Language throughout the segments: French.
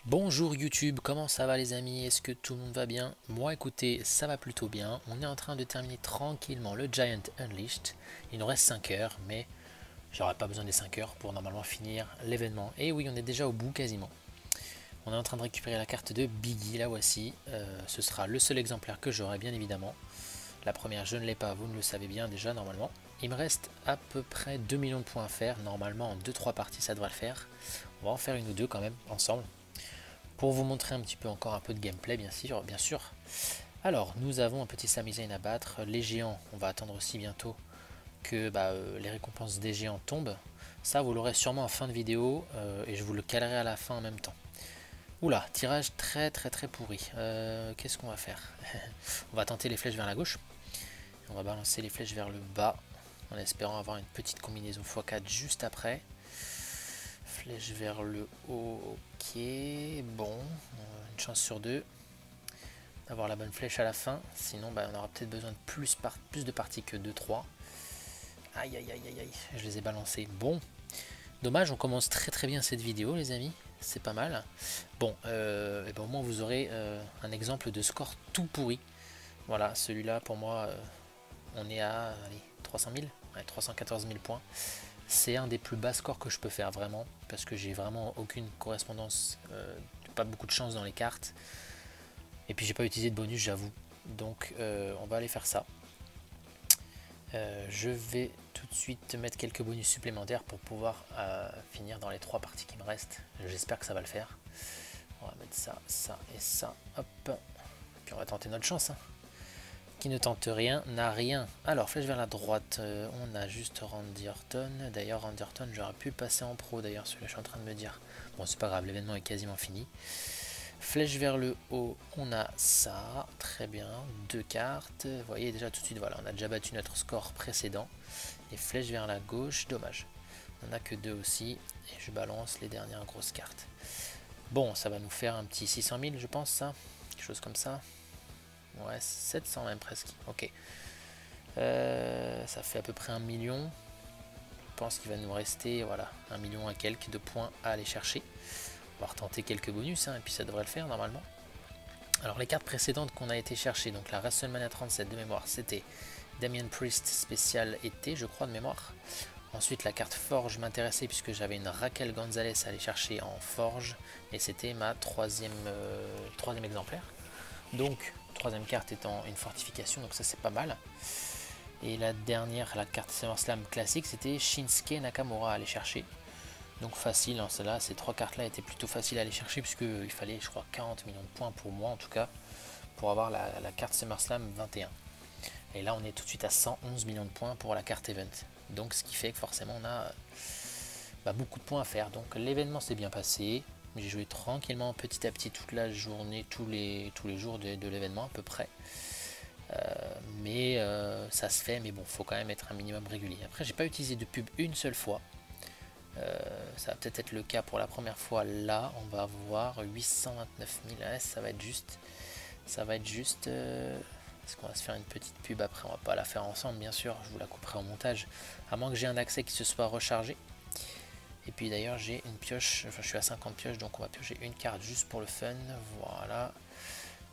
Bonjour YouTube, comment ça va les amis? Est-ce que tout le monde va bien? Moi écoutez, ça va plutôt bien. On est en train de terminer tranquillement le Giant Unleashed. Il nous reste 5 heures, mais j'aurai pas besoin des 5 heures pour normalement finir l'événement. Et oui, on est déjà au bout quasiment. On est en train de récupérer la carte de Biggie, la voici. Ce sera le seul exemplaire que j'aurai bien évidemment. La première je ne l'ai pas, vous ne le savez bien déjà normalement. Il me reste à peu près 2 millions de points à faire. Normalement en 2-3 parties ça devrait le faire. On va en faire une ou deux quand même ensemble pour vous montrer un petit peu encore un peu de gameplay bien sûr, Alors nous avons un petit Samizane à battre, les géants, on va attendre aussi bientôt que les récompenses des géants tombent. Ça vous l'aurez sûrement en fin de vidéo et je vous le calerai à la fin en même temps. Oula, tirage très pourri. Qu'est-ce qu'on va faire? On va tenter les flèches vers la gauche. On va balancer les flèches vers le bas en espérant avoir une petite combinaison x4 juste après. Flèche vers le haut, ok, bon, une chance sur deux d'avoir la bonne flèche à la fin, sinon on aura peut-être besoin de plus de parties que 2-3. Aïe aïe aïe aïe aïe, je les ai balancés. Bon, dommage, on commence très bien cette vidéo les amis, c'est pas mal. Bon, et ben au moins vous aurez un exemple de score tout pourri. Voilà, celui-là pour moi, on est à allez, 300 000, ouais, 314 000 points. C'est un des plus bas scores que je peux faire vraiment, parce que j'ai vraiment aucune correspondance, pas beaucoup de chance dans les cartes. Et puis j'ai pas utilisé de bonus j'avoue. Donc on va aller faire ça. Je vais tout de suite mettre quelques bonus supplémentaires pour pouvoir finir dans les 3 parties qui me restent. J'espère que ça va le faire. On va mettre ça, ça et ça. Hop. Puis on va tenter notre chance. Hein. Qui ne tente rien n'a rien. Alors flèche vers la droite, on a juste Randy Orton. D'ailleurs Randy Orton j'aurais pu passer en pro d'ailleurs, celui-là je suis en train de me dire. Bon c'est pas grave, l'événement est quasiment fini. Flèche vers le haut, on a ça, très bien, 2 cartes, vous voyez déjà tout de suite, voilà, on a déjà battu notre score précédent. Et flèche vers la gauche, dommage, on n'en a que 2 aussi, et je balance les dernières grosses cartes. Bon, ça va nous faire un petit 600 000 je pense, ça, quelque chose comme ça. Ouais, 700 même presque, ok. Ça fait à peu près 1 million, je pense qu'il va nous rester, voilà, 1 million à quelques de points à aller chercher. On va retenter quelques bonus, hein, et puis ça devrait le faire normalement. Alors les cartes précédentes qu'on a été chercher, donc la WrestleMania 37 de mémoire, c'était Damien Priest spécial été, je crois de mémoire. Ensuite la carte Forge m'intéressait puisque j'avais une Raquel Gonzalez à aller chercher en Forge, et c'était ma troisième exemplaire. Donc troisième carte étant une fortification, donc ça c'est pas mal. Et la dernière, la carte SummerSlam classique, c'était Shinsuke Nakamura à aller chercher. Donc facile, hein, celle-là, ces 3 cartes là étaient plutôt faciles à aller chercher puisqu'il fallait je crois 40 millions de points pour moi en tout cas pour avoir la carte SummerSlam 21. Et là on est tout de suite à 111 millions de points pour la carte Event. Donc ce qui fait que forcément on a beaucoup de points à faire. Donc l'événement s'est bien passé. J'ai joué tranquillement petit à petit toute la journée, tous les jours de l'événement à peu près. Mais ça se fait, mais bon, faut quand même être un minimum régulier. Après j'ai pas utilisé de pub une seule fois. Ça va peut-être être le cas pour la première fois. Là on va avoir 829 000, ouais, ça va être juste. Ça va être juste. Est-ce qu'on va se faire une petite pub après? On va pas la faire ensemble bien sûr, je vous la couperai en montage. À moins que j'ai un accès qui se soit rechargé. Et puis d'ailleurs j'ai une pioche, enfin je suis à 50 pioches donc on va piocher une carte juste pour le fun. Voilà.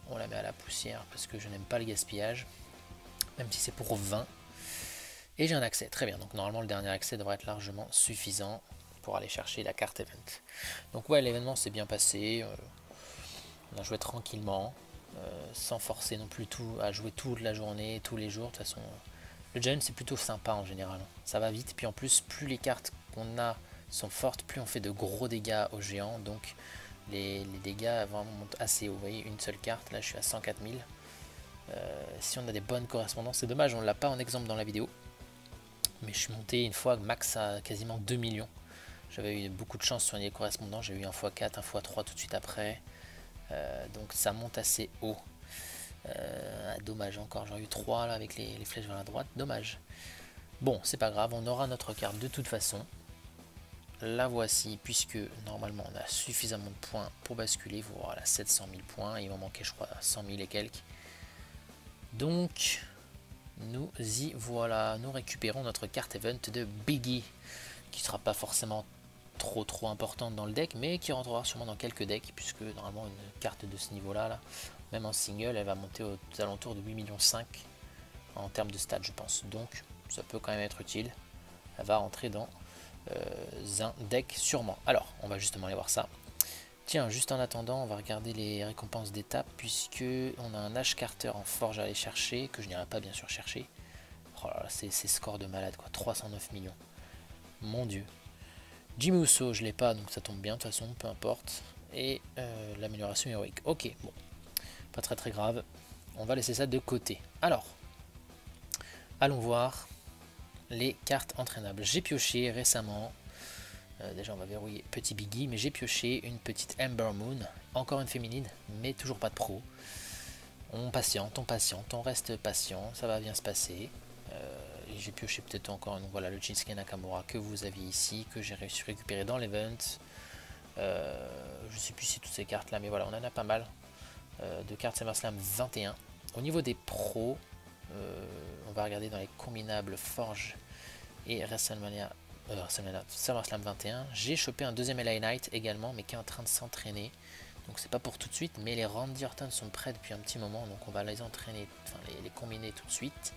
On la met à la poussière parce que je n'aime pas le gaspillage. Même si c'est pour 20. Et j'ai un accès, très bien. Donc normalement le dernier accès devrait être largement suffisant pour aller chercher la carte event. Donc ouais, l'événement s'est bien passé. On a joué tranquillement, sans forcer non plus tout à jouer toute la journée, tous les jours. De toute façon, le Giant c'est plutôt sympa en général. Ça va vite. Puis en plus, plus les cartes qu'on a sont fortes, plus on fait de gros dégâts aux géants. Donc les dégâts vraiment montent assez haut. Vous voyez, une seule carte, là je suis à 104 000. Si on a des bonnes correspondances, c'est dommage, on ne l'a pas en exemple dans la vidéo. Mais je suis monté une fois max à quasiment 2 millions. J'avais eu beaucoup de chance sur les correspondants, j'ai eu un x4, un x3 tout de suite après. Donc ça monte assez haut. Dommage encore, j'en ai eu 3 là avec les flèches vers la droite, dommage. Bon, c'est pas grave, on aura notre carte de toute façon. La voici, puisque normalement on a suffisamment de points pour basculer. Voilà, 700 000 points, il m'en manquait je crois 100 000 et quelques. Donc, nous y voilà, nous récupérons notre carte event de Biggie, qui sera pas forcément trop importante dans le deck, mais qui rentrera sûrement dans quelques decks, puisque normalement une carte de ce niveau là, même en single, elle va monter aux alentours de 8,5 millions en termes de stats je pense, donc ça peut quand même être utile. Elle va rentrer dans un deck sûrement. Alors on va justement aller voir ça. Tiens, juste en attendant, on va regarder les récompenses d'étape, puisque on a un Ash Carter en forge à aller chercher, que je n'irai pas bien sûr chercher. Oh là là, c'est score de malade quoi, 309 millions. Mon dieu. Jimmy Uso, je l'ai pas, donc ça tombe bien, de toute façon, peu importe. Et l'amélioration héroïque. Ok, bon, pas très grave. On va laisser ça de côté. Alors, allons voir les cartes entraînables. J'ai pioché récemment, déjà on va verrouiller petit Biggie, mais j'ai pioché une petite Ember Moon, encore une féminine, mais toujours pas de pro. On patiente, on reste patient, ça va bien se passer. Et j'ai pioché peut-être encore, donc voilà le Shinsuke Nakamura que vous aviez ici, que j'ai réussi à récupérer dans l'event. Je sais plus si toutes ces cartes là, mais voilà, on en a pas mal de cartes SummerSlam 21. Au niveau des pros, on va regarder dans les combinables Forge et WrestleMania, SummerSlam 21. J'ai chopé un deuxième LA Knight également, mais qui est en train de s'entraîner. Donc c'est pas pour tout de suite, mais les Randy Orton sont prêts depuis un petit moment, donc on va les entraîner, enfin les combiner tout de suite.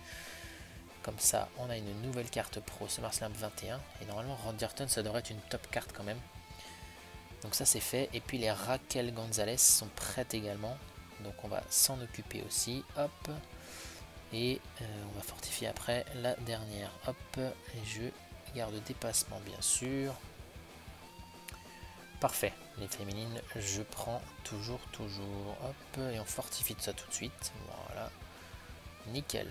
Comme ça, on a une nouvelle carte pro SummerSlam 21. Et normalement, Randy Orton, ça devrait être une top carte quand même. Donc ça, c'est fait. Et puis les Raquel Gonzalez sont prêtes également. Donc on va s'en occuper aussi. Hop. Et on va fortifier après la dernière. Hop. Les jeux. Garde dépassement, bien sûr. Parfait. Les féminines, je prends toujours. Hop. Et on fortifie tout ça tout de suite. Voilà. Nickel.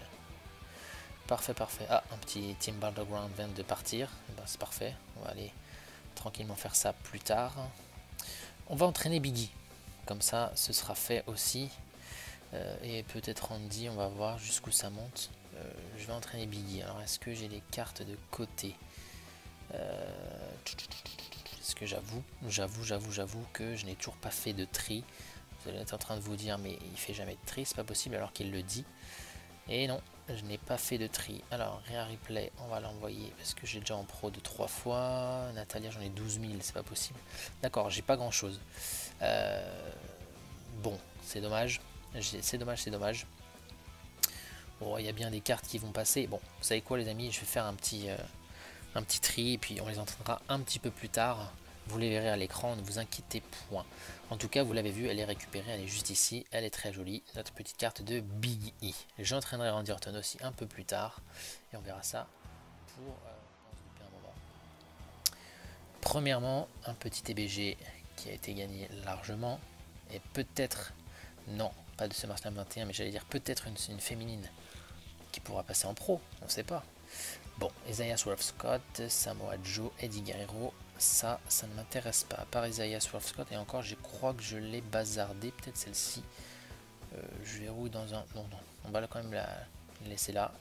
Parfait. Ah, un petit Team Battleground vient de partir. Ben, c'est parfait. On va aller tranquillement faire ça plus tard. On va entraîner Biggie. Comme ça, ce sera fait aussi. Et peut-être Randy, on va voir jusqu'où ça monte. Je vais entraîner Biggie. Alors, est-ce que j'ai les cartes de côté? Est-ce que j'avoue que je n'ai toujours pas fait de tri. Vous allez être en train de vous dire, mais il fait jamais de tri, c'est pas possible alors qu'il le dit. Et non, je n'ai pas fait de tri. Alors, Rare Replay, on va l'envoyer parce que j'ai déjà en pro de 3 fois. Natalia, j'en ai 12 000, c'est pas possible. D'accord, j'ai pas grand chose. Bon, c'est dommage. C'est dommage. Bon, il y a bien des cartes qui vont passer. Bon, vous savez quoi, les amis, je vais faire un petit tri et puis on les entraînera un petit peu plus tard. Vous les verrez à l'écran, ne vous inquiétez point. En tout cas, vous l'avez vu, elle est récupérée, elle est juste ici. Elle est très jolie, notre petite carte de Big E. J'entraînerai Randy Orton aussi un peu plus tard. Et on verra ça pour depuis un moment. Premièrement, un petit TBG qui a été gagné largement. Et peut-être, non, pas de SummerSlam 21, mais j'allais dire peut-être une féminine qui pourra passer en pro, on ne sait pas. Bon, Isaiah Swerve Scott, Samoa Joe, Eddie Guerrero, ça ne m'intéresse pas. À part Isaiah Swerve Scott, et encore, je crois que je l'ai bazardé, peut-être celle-ci. Je verrouille dans un... Non, on va quand même la laisser là.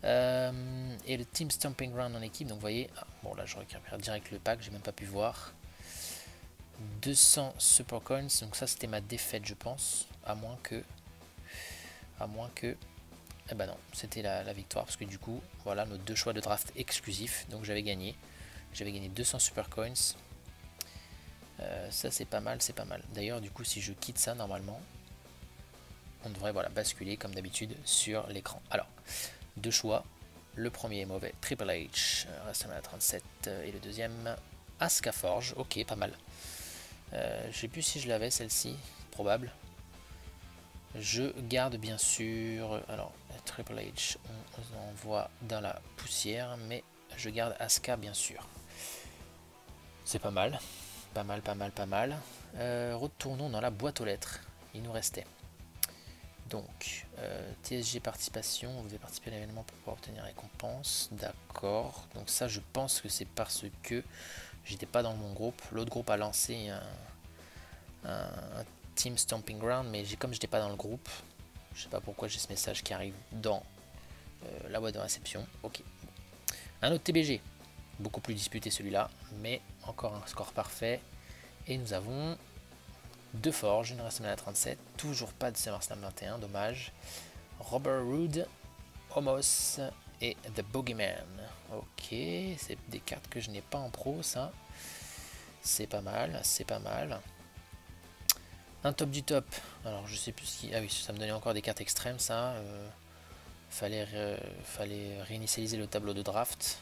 Et le Team Stomping Ground en équipe, donc vous voyez, bon là je récupère direct le pack, j'ai même pas pu voir. 200 Super Coins, donc ça c'était ma défaite je pense, à moins que... Eh ben non, c'était la victoire, parce que du coup, voilà nos deux choix de draft exclusifs, donc j'avais gagné 200 Super Coins, ça c'est pas mal, D'ailleurs du coup si je quitte ça normalement, on devrait voilà, basculer comme d'habitude sur l'écran. Alors, deux choix, le premier est mauvais, Triple H, WrestleMania 37, et le deuxième, Asuka Forge, ok, pas mal. Je sais plus si je l'avais celle-ci, probable. Je garde bien sûr, alors Triple H on envoie dans la poussière, mais je garde Asuka bien sûr. C'est pas mal. Retournons dans la boîte aux lettres, il nous restait. Donc, TSG participation, vous devez participer à l'événement pour pouvoir obtenir récompense, d'accord. Donc ça je pense que c'est parce que j'étais pas dans mon groupe, l'autre groupe a lancé un Team Stomping Ground, mais comme j'étais pas dans le groupe, je sais pas pourquoi j'ai ce message qui arrive dans la boîte de réception. Ok. Un autre TBG, beaucoup plus disputé celui-là, mais encore un score parfait. Et nous avons deux forges, une WrestleMania 37, toujours pas de SummerSlam 21, dommage. Robert Roode, Homos et The Boogeyman. Ok, c'est des cartes que je n'ai pas en pro, ça. C'est pas mal, c'est pas mal. Un top du top. Alors je sais plus ce qui... Ah oui, ça me donnait encore des cartes extrêmes ça. Fallait réinitialiser le tableau de draft.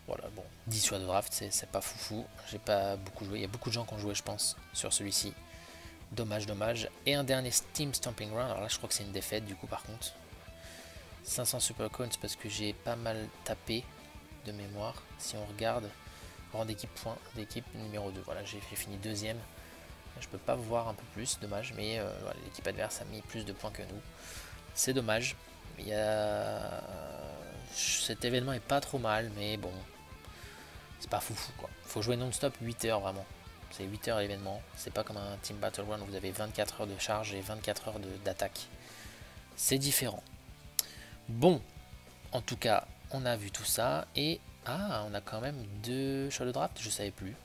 Voilà, bon, 10 choix de draft, c'est pas foufou. J'ai pas beaucoup joué. Il y a beaucoup de gens qui ont joué, je pense, sur celui-ci. Dommage, dommage. Et un dernier Steam Stomping Ground. Alors là, je crois que c'est une défaite, du coup, par contre. 500 Super Coins parce que j'ai pas mal tapé de mémoire. Si on regarde, rang d'équipe, point d'équipe numéro 2. Voilà, j'ai fini deuxième. Je peux pas voir un peu plus, dommage. Mais voilà, l'équipe adverse a mis plus de points que nous. C'est dommage. Il y a... Cet événement est pas trop mal, mais bon, c'est pas foufou quoi. Faut jouer non-stop 8 heures vraiment. C'est 8 heures l'événement. C'est pas comme un Team Battleground où vous avez 24 heures de charge et 24 heures d'attaque. C'est différent. Bon, en tout cas, on a vu tout ça. Et ah, on a quand même 2 choix de draft, je savais plus.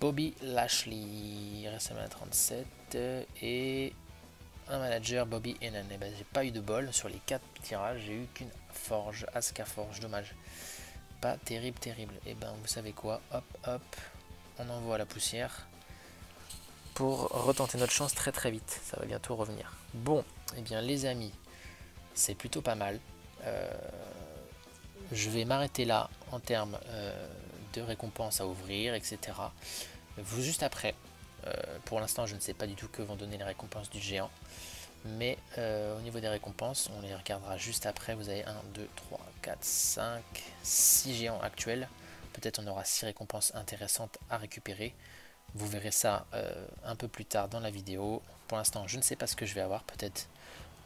Bobby Lashley, WrestleMania 37 et un manager Bobby Heenan. Et ben, j'ai pas eu de bol sur les 4 tirages, j'ai eu qu'une forge, Asuka Forge, dommage. Pas terrible, terrible. Et ben vous savez quoi, hop, hop, on envoie la poussière pour retenter notre chance très très vite. Ça va bientôt revenir. Bon, et bien les amis, c'est plutôt pas mal. Je vais m'arrêter là en termes de récompenses à ouvrir, etc. Vous juste après. Pour l'instant, je ne sais pas du tout que vont donner les récompenses du géant. Mais au niveau des récompenses, on les regardera juste après. Vous avez 1, 2, 3, 4, 5, 6 géants actuels. Peut-être on aura 6 récompenses intéressantes à récupérer. Vous verrez ça un peu plus tard dans la vidéo. Pour l'instant, je ne sais pas ce que je vais avoir. Peut-être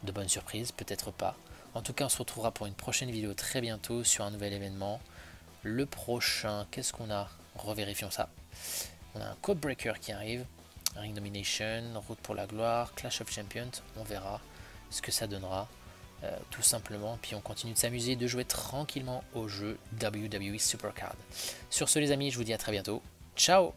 de bonnes surprises, peut-être pas. En tout cas, on se retrouvera pour une prochaine vidéo très bientôt sur un nouvel événement. Le prochain, qu'est-ce qu'on a? Revérifions ça. On a un Codebreaker qui arrive. Ring Domination, Route pour la gloire, Clash of Champions, on verra ce que ça donnera tout simplement. Puis on continue de s'amuser, de jouer tranquillement au jeu WWE Supercard. Sur ce les amis, je vous dis à très bientôt. Ciao!